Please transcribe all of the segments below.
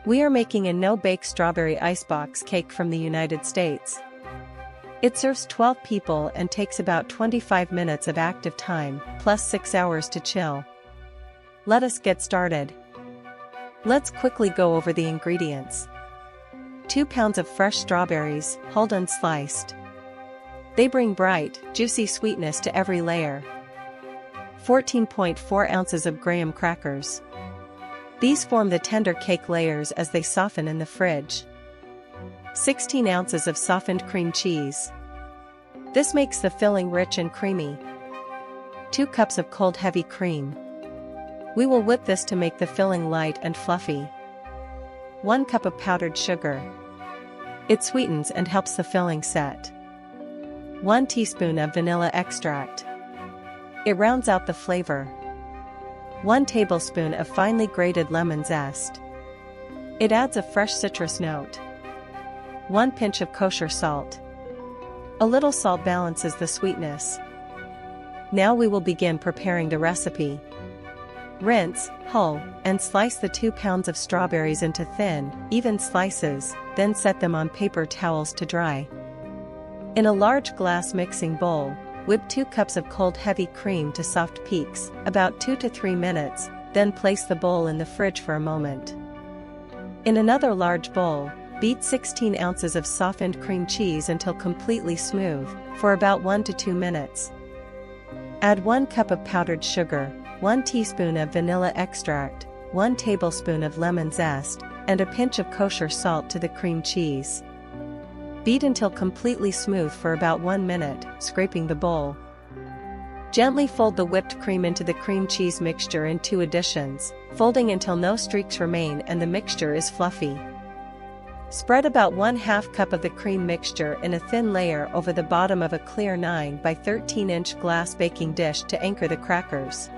We are making a no-bake strawberry icebox cake from the United States. It serves 12 people and takes about 25 minutes of active time, plus 6 hours to chill. Let us get started. Let's quickly go over the ingredients. 2 pounds of fresh strawberries, whole unsliced. They bring bright, juicy sweetness to every layer. 14.4 ounces of graham crackers. These form the tender cake layers as they soften in the fridge. 16 ounces of softened cream cheese. This makes the filling rich and creamy. 2 cups of cold heavy cream. We will whip this to make the filling light and fluffy. 1 cup of powdered sugar. It sweetens and helps the filling set. 1 teaspoon of vanilla extract. It rounds out the flavor. 1 tablespoon of finely grated lemon zest. It adds a fresh citrus note. 1 pinch of kosher salt. A little salt balances the sweetness. Now we will begin preparing the recipe. Rinse, hull, and slice the 2 pounds of strawberries into thin, even slices, then set them on paper towels to dry. In a large glass mixing bowl, whip 2 cups of cold heavy cream to soft peaks, about 2 to 3 minutes, then place the bowl in the fridge for a moment. In another large bowl, beat 16 ounces of softened cream cheese until completely smooth, for about 1 to 2 minutes. Add 1 cup of powdered sugar, 1 teaspoon of vanilla extract, 1 tablespoon of lemon zest, and a pinch of kosher salt to the cream cheese. Beat until completely smooth for about 1 minute, scraping the bowl. Gently fold the whipped cream into the cream cheese mixture in 2 additions, folding until no streaks remain and the mixture is fluffy. Spread about 1/2 cup of the cream mixture in a thin layer over the bottom of a clear 9 by 13-inch glass baking dish to anchor the crackers.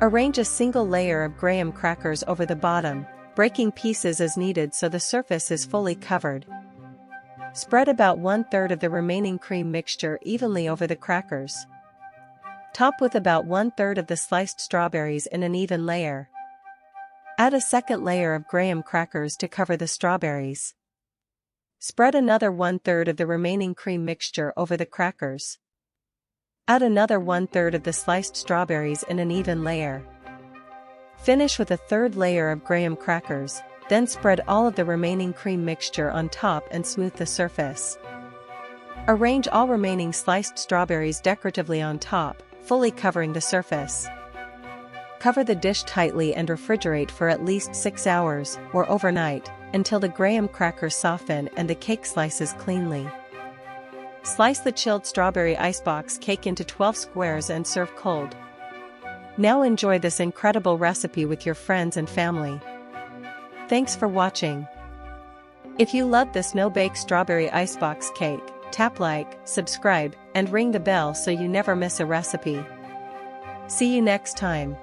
Arrange a single layer of graham crackers over the bottom, breaking pieces as needed so the surface is fully covered. Spread about 1/3 of the remaining cream mixture evenly over the crackers. Top with about 1/3 of the sliced strawberries in an even layer. Add a second layer of graham crackers to cover the strawberries. Spread another 1/3 of the remaining cream mixture over the crackers. Add another 1/3 of the sliced strawberries in an even layer. Finish with a third layer of graham crackers, then spread all of the remaining cream mixture on top and smooth the surface. Arrange all remaining sliced strawberries decoratively on top, fully covering the surface. Cover the dish tightly and refrigerate for at least 6 hours, or overnight, until the graham crackers soften and the cake slices cleanly. Slice the chilled strawberry icebox cake into 12 squares and serve cold. Now enjoy this incredible recipe with your friends and family. Thanks for watching. If you loved this no-bake strawberry icebox cake, tap like, subscribe, and ring the bell so you never miss a recipe. See you next time.